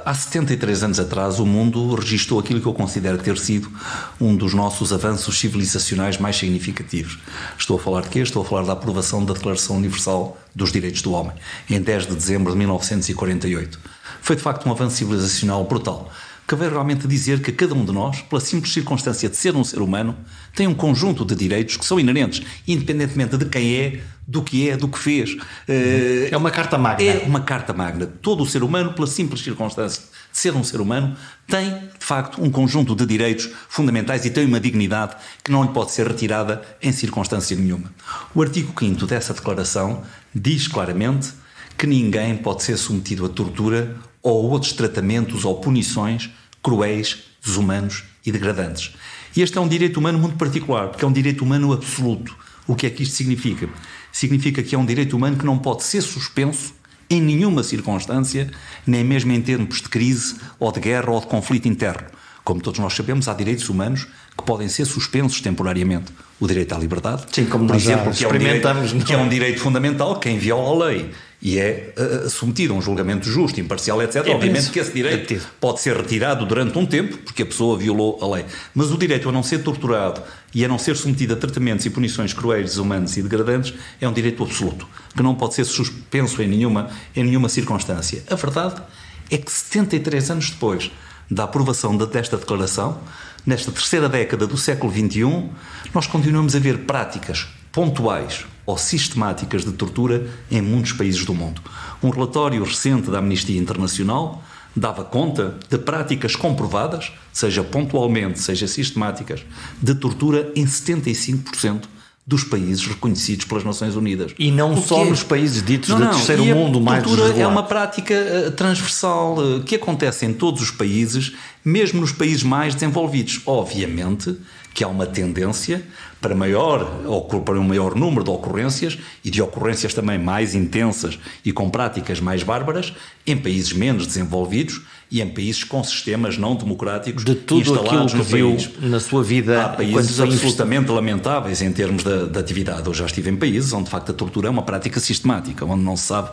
há 73 anos atrás o mundo registou aquilo que eu considero ter sido um dos nossos avanços civilizacionais mais significativos. Estou a falar de quê? Estou a falar da aprovação da Declaração Universal dos Direitos do Homem, em 10 de dezembro de 1948. Foi de facto um avanço civilizacional brutal. Cabe realmente dizer que cada um de nós, pela simples circunstância de ser um ser humano, tem um conjunto de direitos que são inerentes, independentemente de quem é, do que fez. É uma carta magna. É uma carta magna. Todo o ser humano, pela simples circunstância de ser um ser humano, tem, de facto, um conjunto de direitos fundamentais e tem uma dignidade que não lhe pode ser retirada em circunstância nenhuma. O artigo 5º dessa declaração diz claramente que ninguém pode ser submetido a tortura ou outros tratamentos ou punições cruéis, desumanos e degradantes. E este é um direito humano muito particular, porque é um direito humano absoluto. O que é que isto significa? Significa que é um direito humano que não pode ser suspenso em nenhuma circunstância, nem mesmo em termos de crise ou de guerra ou de conflito interno. Como todos nós sabemos, há direitos humanos que podem ser suspensos temporariamente. O direito à liberdade, sim, como por nós exemplo, experimentamos, que é um direito fundamental, quem viola a lei e é submetido a um julgamento justo, imparcial, etc. Obviamente que esse direito pode ser retirado durante um tempo, porque a pessoa violou a lei. Mas o direito a não ser torturado e a não ser submetido a tratamentos e punições cruéis, desumanos e degradantes é um direito absoluto, que não pode ser suspenso em nenhuma circunstância. A verdade é que 73 anos depois da aprovação desta declaração, nesta terceira década do século XXI, nós continuamos a ver práticas pontuais ou sistemáticas de tortura em muitos países do mundo. Um relatório recente da Amnistia Internacional dava conta de práticas comprovadas, seja pontualmente, seja sistemáticas, de tortura em 75% dos países reconhecidos pelas Nações Unidas. E não só nos países ditos do terceiro mundo mais desregulados. A tortura é uma prática transversal que acontece em todos os países, mesmo nos países mais desenvolvidos. Obviamente que há uma tendência para um maior número de ocorrências e de ocorrências também mais intensas e com práticas mais bárbaras em países menos desenvolvidos e em países com sistemas não democráticos de tudo aquilo que viu na sua vida. Há países absolutamente lamentáveis em termos de atividade. Eu já estive em países onde de facto a tortura é uma prática sistemática, onde não se sabe,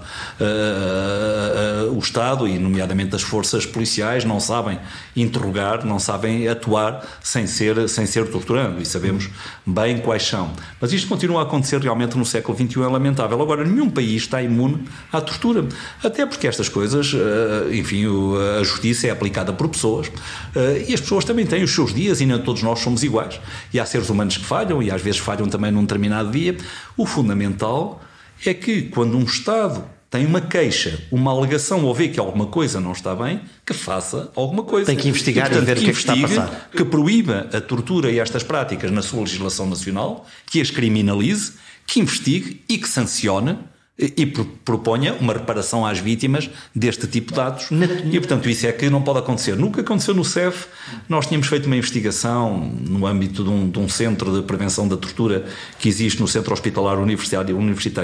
o Estado e nomeadamente as forças policiais não sabem interrogar, não sabem atuar sem ser torturando, e sabemos bem quais são. Mas isto continua a acontecer realmente no século XXI, é lamentável. Agora, nenhum país está imune à tortura, até porque estas coisas, enfim, a justiça é aplicada por pessoas e as pessoas também têm os seus dias e nem todos nós somos iguais. E há seres humanos que falham e às vezes falham também num determinado dia. O fundamental é que quando um Estado tem uma queixa, uma alegação ou vê que alguma coisa não está bem, que faça alguma coisa. Tem que investigar e, portanto, ver o que é que está a passar. Que proíba a tortura e estas práticas na sua legislação nacional, que as criminalize, que investigue e que sancione e proponha uma reparação às vítimas deste tipo de atos. E, portanto, isso é que não pode acontecer. Nunca aconteceu no CEF. Nós tínhamos feito uma investigação no âmbito de um centro de prevenção da tortura que existe no Centro Hospitalar Universitário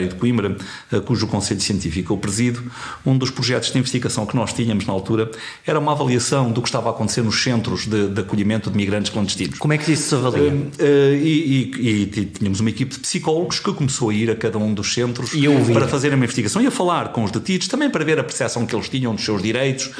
de Coimbra, cujo Conselho Científico eu presido. Um dos projetos de investigação que nós tínhamos na altura era uma avaliação do que estava a acontecer nos centros de acolhimento de migrantes clandestinos. Como é que isso se avalia? E tínhamos uma equipe de psicólogos que começou a ir a cada um dos centros para fazer uma investigação e a falar com os detidos, também para ver a percepção que eles tinham dos seus direitos,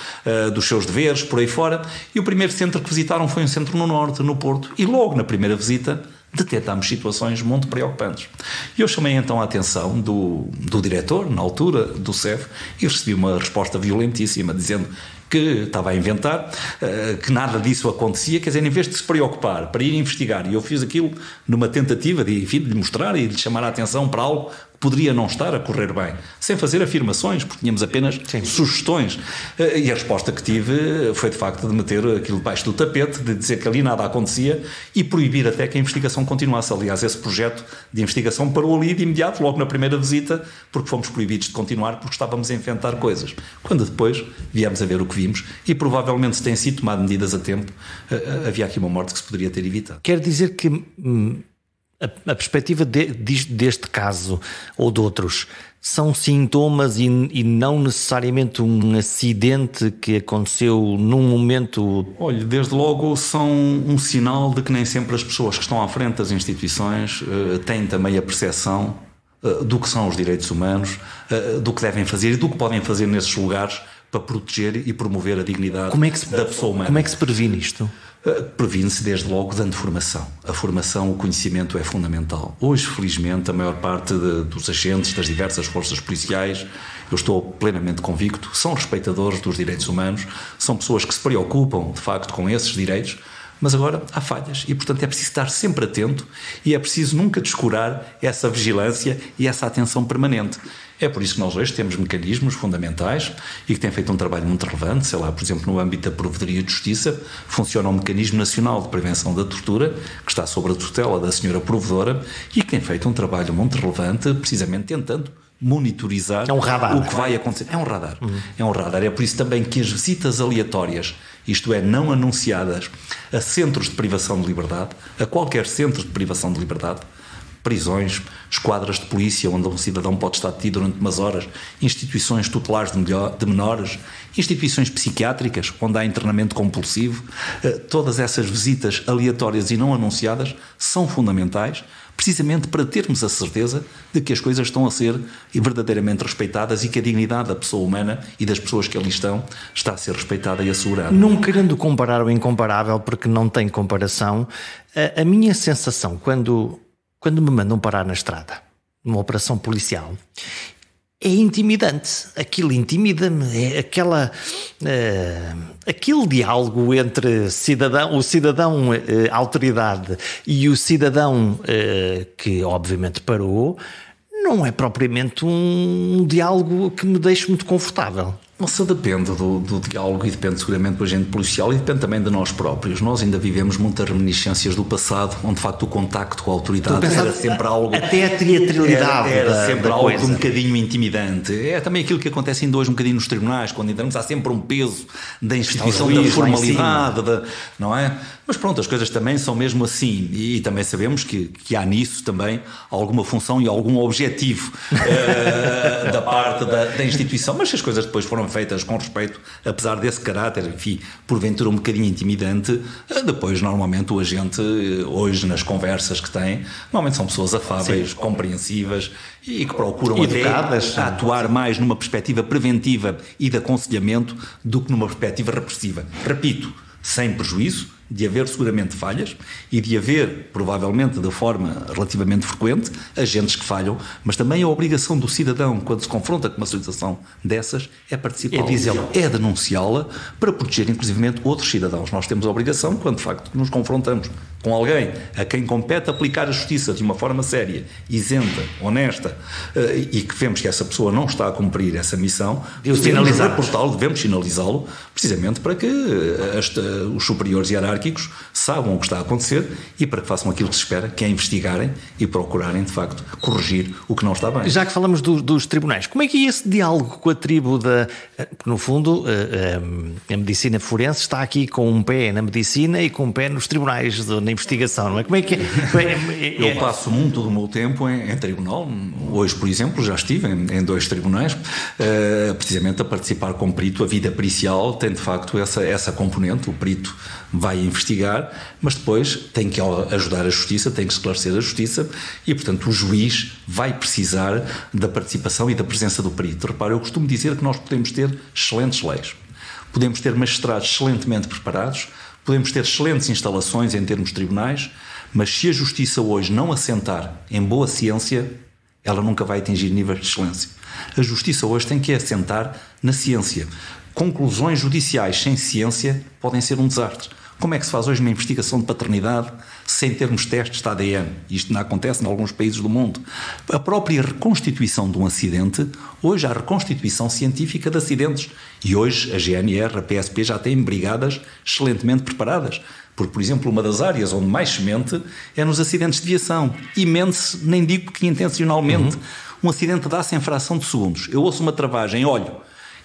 dos seus deveres, por aí fora. E o primeiro centro que visitaram foi um centro no Norte, no Porto, e logo na primeira visita detectámos situações muito preocupantes. E eu chamei então a atenção do diretor, na altura, do SEV, e recebi uma resposta violentíssima, dizendo que estava a inventar, que nada disso acontecia, quer dizer, em vez de se preocupar para ir investigar, e eu fiz aquilo numa tentativa de, enfim, de mostrar e de chamar a atenção para algo que poderia não estar a correr bem, sem fazer afirmações, porque tínhamos apenas sugestões. E a resposta que tive foi, de facto, de meter aquilo debaixo do tapete, de dizer que ali nada acontecia e proibir até que a investigação continuasse. Aliás, esse projeto de investigação parou ali de imediato, logo na primeira visita, porque fomos proibidos de continuar, porque estávamos a inventar coisas. Quando depois viemos a ver o que vimos, e provavelmente se têm sido tomadas medidas a tempo, havia aqui uma morte que se poderia ter evitado. Quer dizer que a perspectiva deste caso ou de outros são sintomas e não necessariamente um acidente que aconteceu num momento... Olha, desde logo são um sinal de que nem sempre as pessoas que estão à frente das instituições têm também a percepção do que são os direitos humanos, do que devem fazer e do que podem fazer nesses lugares para proteger e promover a dignidade da pessoa humana. Como é que se previne isto? Previne-se desde logo dando formação. A formação, o conhecimento é fundamental. Hoje, felizmente, a maior parte dos agentes das diversas forças policiais, eu estou plenamente convicto, são respeitadores dos direitos humanos, são pessoas que se preocupam, de facto, com esses direitos, mas agora há falhas e, portanto, é preciso estar sempre atento e é preciso nunca descurar essa vigilância e essa atenção permanente. É por isso que nós hoje temos mecanismos fundamentais e que têm feito um trabalho muito relevante, sei lá, por exemplo, no âmbito da Provedoria de Justiça, funciona o Mecanismo Nacional de Prevenção da Tortura, que está sob a tutela da senhora Provedora e que tem feito um trabalho muito relevante, precisamente tentando monitorizar o que vai acontecer. É um radar. É um radar. É por isso também que as visitas aleatórias, isto é, não anunciadas, a centros de privação de liberdade, a qualquer centro de privação de liberdade, prisões, esquadras de polícia onde um cidadão pode estar detido durante umas horas, instituições tutelares de menores, instituições psiquiátricas onde há internamento compulsivo, todas essas visitas aleatórias e não anunciadas são fundamentais precisamente para termos a certeza de que as coisas estão a ser verdadeiramente respeitadas e que a dignidade da pessoa humana e das pessoas que ali estão está a ser respeitada e assegurada. Não querendo comparar o incomparável, porque não tem comparação, a minha sensação quando me mandam parar na estrada, numa operação policial, é intimidante. Aquilo intimida-me, é aquele diálogo entre o cidadão autoridade e o cidadão que obviamente parou, não é propriamente um diálogo que me deixe muito confortável. Nossa, depende do diálogo e depende seguramente do agente policial e depende também de nós próprios. Nós ainda vivemos muitas reminiscências do passado, onde de facto o contacto com a autoridade era sempre algo... Até a teatralidade era sempre algo coisa. Um bocadinho intimidante. É também aquilo que acontece ainda hoje um bocadinho nos tribunais, quando entramos há sempre um peso da instituição, da formalidade, não é? Mas pronto, as coisas também são mesmo assim e também sabemos que há nisso também alguma função e algum objetivo da parte da instituição, mas se as coisas depois foram feitas com respeito, apesar desse caráter, enfim, porventura um bocadinho intimidante, depois normalmente o agente, hoje nas conversas que tem, normalmente são pessoas afáveis, compreensivas e que procuram educadas, até atuar mais numa perspectiva preventiva e de aconselhamento do que numa perspectiva repressiva. Repito, sem prejuízo de haver seguramente falhas e de haver, provavelmente de forma relativamente frequente, agentes que falham, mas também a obrigação do cidadão, quando se confronta com uma situação dessas, é participar, é denunciá-la para proteger inclusivamente outros cidadãos. Nós temos a obrigação, quando de facto nos confrontamos com alguém a quem compete aplicar a justiça de uma forma séria, isenta, honesta, e que vemos que essa pessoa não está a cumprir essa missão, devemos sinalizá-lo, precisamente para que os superiores hierárquicos saibam o que está a acontecer e para que façam aquilo que se espera, que é investigarem e procurarem, de facto, corrigir o que não está bem. Já que falamos dos tribunais, como é que é esse diálogo com a tribo porque no fundo a medicina forense está aqui com um pé na medicina e com um pé nos tribunais, na investigação, não é? Como é que é? Eu passo muito do meu tempo em tribunal. Hoje, por exemplo, já estive em 2 tribunais, precisamente a participar como perito. A vida pericial tem de facto essa componente. O perito vai investigar, mas depois tem que ajudar a justiça, tem que esclarecer a justiça e, portanto, o juiz vai precisar da participação e da presença do perito. Repara, eu costumo dizer que nós podemos ter excelentes leis, podemos ter magistrados excelentemente preparados, podemos ter excelentes instalações em termos de tribunais, Mas se a justiça hoje não assentar em boa ciência, ela nunca vai atingir níveis de excelência. A justiça hoje tem que assentar na ciência. Conclusões judiciais sem ciência podem ser um desastre. Como é que se faz hoje uma investigação de paternidade sem termos testes de ADN? Isto não acontece em alguns países do mundo. A própria reconstituição de um acidente, hoje há reconstituição científica de acidentes. E hoje a GNR, a PSP já têm brigadas excelentemente preparadas. Porque, por exemplo, uma das áreas onde mais se mente é nos acidentes de viação. E mente-se, nem digo que intencionalmente. Um acidente dá-se em fração de segundos. Eu ouço uma travagem, olho,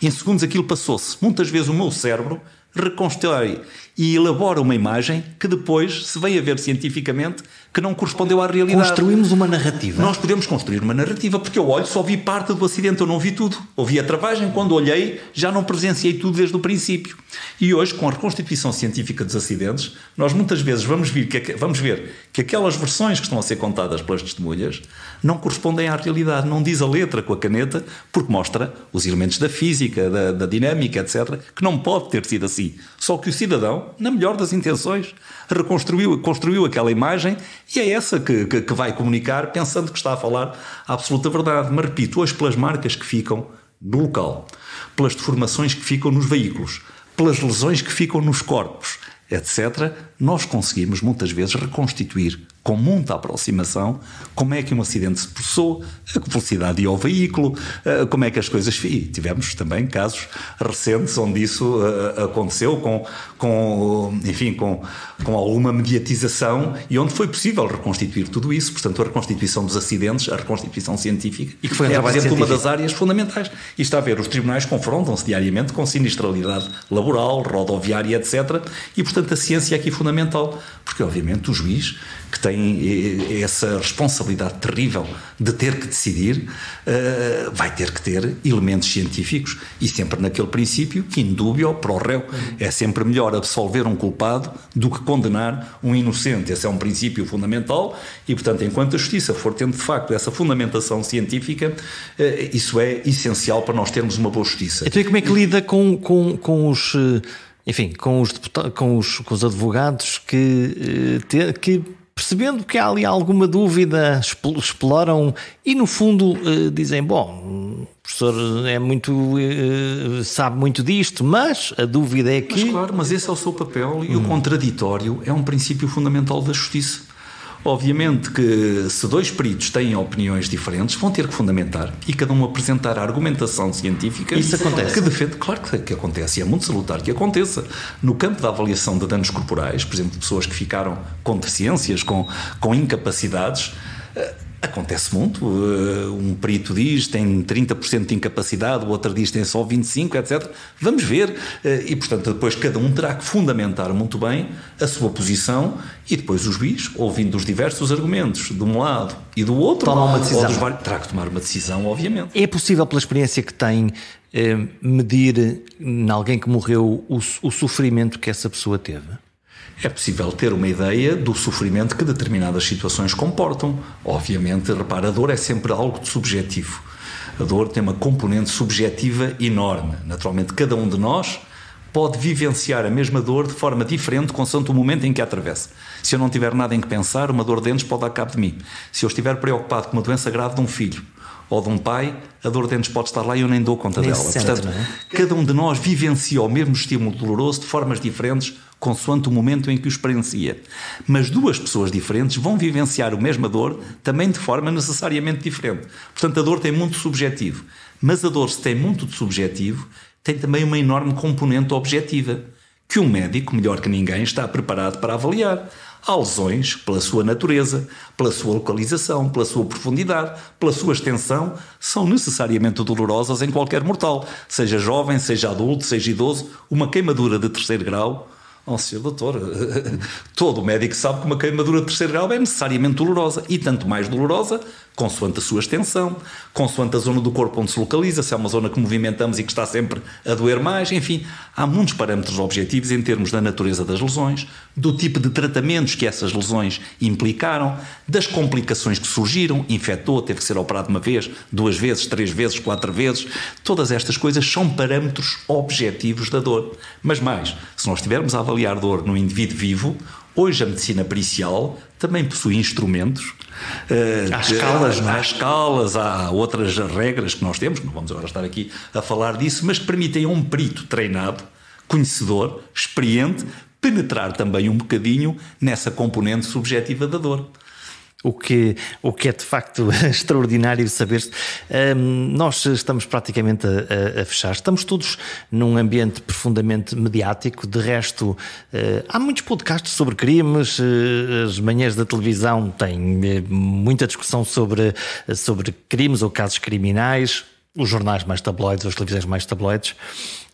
em segundos aquilo passou-se. Muitas vezes o meu cérebro reconstrói e elabora uma imagem que depois se vem a ver cientificamente que não correspondeu à realidade. Construímos uma narrativa. Nós podemos construir uma narrativa, porque eu olho, só vi parte do acidente, eu não vi tudo. Ouvi a travagem, quando olhei, já não presenciei tudo desde o princípio. E hoje, com a reconstituição científica dos acidentes, nós muitas vezes vamos ver que aquelas versões que estão a ser contadas pelas testemunhas não correspondem à realidade. Não diz a letra com a caneta, porque mostra os elementos da física, da dinâmica, etc., que não pode ter sido assim. Só que o cidadão, na melhor das intenções, construiu aquela imagem e é essa que vai comunicar pensando que está a falar a absoluta verdade. Mas repito, hoje pelas marcas que ficam no local, pelas deformações que ficam nos veículos, pelas lesões que ficam nos corpos, etc., nós conseguimos muitas vezes reconstituir com muita aproximação como é que um acidente se processou, a que velocidade ia ao veículo, como é que as coisas... E tivemos também casos recentes onde isso aconteceu com alguma mediatização e onde foi possível reconstituir tudo isso. Portanto, a reconstituição dos acidentes, a reconstituição científica, e que foi por exemplo, uma das áreas fundamentais. E está a ver, os tribunais confrontam-se diariamente com sinistralidade laboral, rodoviária, etc. E, portanto, a ciência é aqui fundamental, porque, obviamente, o juiz, que tem essa responsabilidade terrível de ter que decidir, vai ter que ter elementos científicos e sempre naquele princípio que indúbio pro réu. É sempre melhor absolver um culpado do que condenar um inocente. Esse é um princípio fundamental e, portanto, enquanto a justiça for tendo de facto essa fundamentação científica, isso é essencial para nós termos uma boa justiça. Então, e como é que lida com os... Enfim, com os advogados que percebendo que há ali alguma dúvida, exploram e no fundo dizem, bom, o professor sabe muito disto, mas a dúvida é que... Mas claro, mas esse é o seu papel e o contraditório é um princípio fundamental da justiça. Obviamente que se dois peritos têm opiniões diferentes, vão ter que fundamentar e cada um apresentar a argumentação científica. Isso acontece? Que defende, claro que acontece e é muito salutar que aconteça. No campo da avaliação de danos corporais, por exemplo, de pessoas que ficaram com deficiências, com incapacidades, acontece muito. Um perito diz que tem 30% de incapacidade, o outro diz que tem só 25%, etc. Vamos ver. E, portanto, depois cada um terá que fundamentar muito bem a sua posição e depois o juiz, ouvindo os diversos argumentos de um lado e do outro, toma uma decisão. Terá que tomar uma decisão, obviamente. É possível, pela experiência que tem, medir em alguém que morreu o sofrimento que essa pessoa teve? É possível ter uma ideia do sofrimento que determinadas situações comportam. Obviamente, repara, a dor é sempre algo de subjetivo. A dor tem uma componente subjetiva enorme. Naturalmente, cada um de nós pode vivenciar a mesma dor de forma diferente consoante o momento em que a atravessa. Se eu não tiver nada em que pensar, uma dor de dentes pode dar cabo de mim. Se eu estiver preocupado com uma doença grave de um filho ou de um pai, a dor de dentes pode estar lá e eu nem dou conta dela. Portanto, cada um de nós vivencia o mesmo estímulo doloroso de formas diferentes consoante o momento em que o experiencia. Mas duas pessoas diferentes vão vivenciar a mesma dor também de forma necessariamente diferente. Portanto, a dor tem muito subjetivo. Mas a dor, se tem muito de subjetivo, tem também uma enorme componente objetiva, que um médico, melhor que ninguém, está preparado para avaliar. Há lesões, pela sua natureza, pela sua localização, pela sua profundidade, pela sua extensão, são necessariamente dolorosas em qualquer mortal, seja jovem, seja adulto, seja idoso. Uma queimadura de 3º grau, oh, senhor doutor, todo médico sabe que uma queimadura de 3º grau é necessariamente dolorosa, e tanto mais dolorosa consoante a sua extensão, consoante a zona do corpo onde se localiza, se é uma zona que movimentamos e que está sempre a doer mais, enfim, há muitos parâmetros objetivos em termos da natureza das lesões, do tipo de tratamentos que essas lesões implicaram, das complicações que surgiram, infectou, teve que ser operado uma vez, 2 vezes, 3 vezes, 4 vezes, todas estas coisas são parâmetros objetivos da dor. Mas mais, se nós estivermos a avaliar dor no indivíduo vivo, Hoje a medicina pericial também possui instrumentos. Há escalas, não é? Há escalas, há outras regras que nós temos, que não vamos agora estar aqui a falar disso, mas que permitem a um perito treinado, conhecedor, experiente, penetrar também um bocadinho nessa componente subjetiva da dor. O que é de facto extraordinário saber-se. Nós estamos praticamente a fechar. Estamos todos num ambiente profundamente mediático. De resto, há muitos podcasts sobre crimes. As manhãs da televisão têm muita discussão sobre crimes ou casos criminais. Os jornais mais tabloides, as televisões mais tabloides.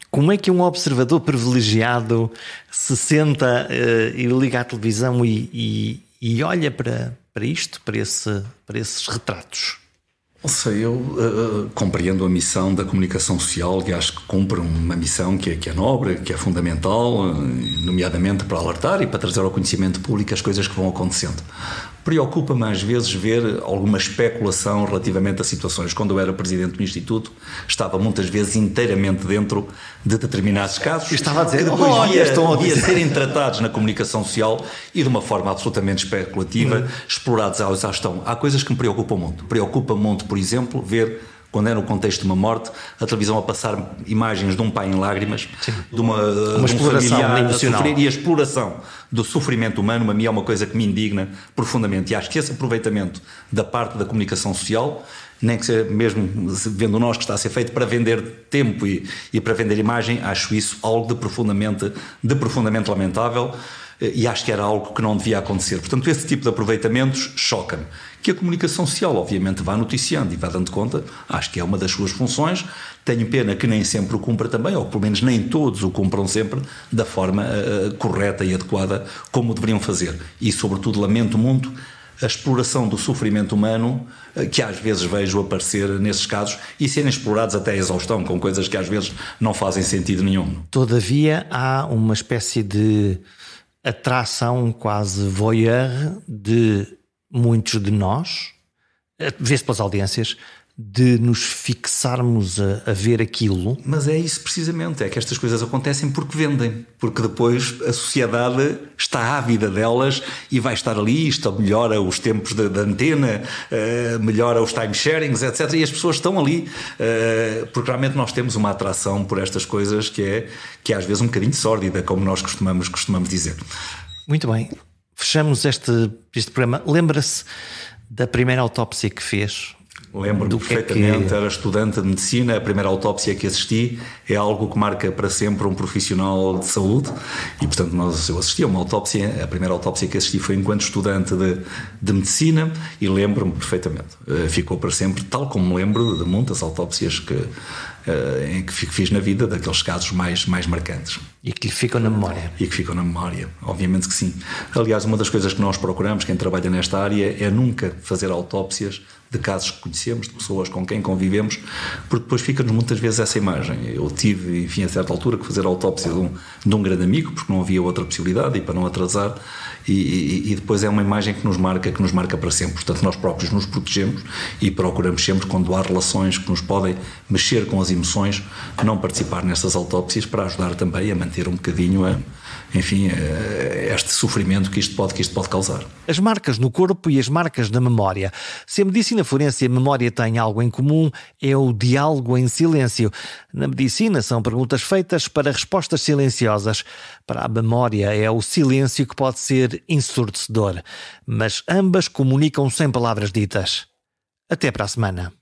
Como é que um observador privilegiado se senta e liga à televisão e olha para isto, para esses retratos? Não sei, eu compreendo a missão da comunicação social e acho que cumpre uma missão que é nobre, que é fundamental, nomeadamente para alertar e para trazer ao conhecimento público as coisas que vão acontecendo. Preocupa-me às vezes ver alguma especulação relativamente a situações. Quando eu era presidente do Instituto, estava muitas vezes inteiramente dentro de determinados casos. Estava a dizer, que depois devia serem tratados na comunicação social e de uma forma absolutamente especulativa, explorados à exaustão. Há coisas que me preocupam muito. Preocupa-me muito, por exemplo, ver, quando é no contexto de uma morte, a televisão a passar imagens de um pai em lágrimas, de uma exploração emocional. E a exploração do sofrimento humano, a mim é uma coisa que me indigna profundamente. E acho que esse aproveitamento da parte da comunicação social, nem que seja mesmo vendo nós que está a ser feito para vender tempo e para vender imagem, acho isso algo de profundamente lamentável. E acho que era algo que não devia acontecer. Portanto, esse tipo de aproveitamentos choca-me. Que a comunicação social, obviamente, vá noticiando e vá dando conta, acho que é uma das suas funções. Tenho pena que nem sempre o cumpra também, ou pelo menos nem todos o cumpram sempre da forma correta e adequada como deveriam fazer. E, sobretudo, lamento muito a exploração do sofrimento humano que às vezes vejo aparecer nesses casos e serem explorados até a exaustão, com coisas que às vezes não fazem sentido nenhum. Todavia, há uma espécie de atração quase voyeur de muitos de nós, vê-se pelas audiências, de nos fixarmos a ver aquilo. Mas é isso precisamente, é que estas coisas acontecem porque vendem, porque depois a sociedade está ávida delas e vai estar ali, isto melhora os tempos da antena, melhora os time-sharings, etc. E as pessoas estão ali, porque realmente nós temos uma atração por estas coisas que é às vezes um bocadinho sórdida, como nós costumamos dizer. Muito bem, fechamos este programa. Lembra-se da primeira autópsia que fez? Lembro-me perfeitamente, era estudante de medicina, a primeira autópsia que assisti é algo que marca para sempre um profissional de saúde e, portanto, eu assisti a uma autópsia, a primeira autópsia que assisti foi enquanto estudante de medicina e lembro-me perfeitamente. Ficou para sempre, tal como me lembro de muitas autópsias em que fiz na vida, daqueles casos mais marcantes. E que lhe ficam na memória. E que ficam na memória, obviamente que sim. Aliás, uma das coisas que nós procuramos, quem trabalha nesta área, é nunca fazer autópsias de casos que conhecemos, de pessoas com quem convivemos, porque depois fica-nos muitas vezes essa imagem. Eu tive, enfim, a certa altura que fazer a autópsia de um grande amigo, porque não havia outra possibilidade e para não atrasar, e depois é uma imagem que nos marca para sempre. Portanto, nós próprios nos protegemos e procuramos sempre, quando há relações que nos podem mexer com as emoções, não participar nestas autópsias para ajudar também a manter um bocadinho este sofrimento que isto pode causar. As marcas no corpo e as marcas na memória. Se a medicina forense e a memória têm algo em comum, é o diálogo em silêncio. Na medicina são perguntas feitas para respostas silenciosas. Para a memória é o silêncio que pode ser ensurdecedor. Mas ambas comunicam sem palavras ditas. Até para a semana.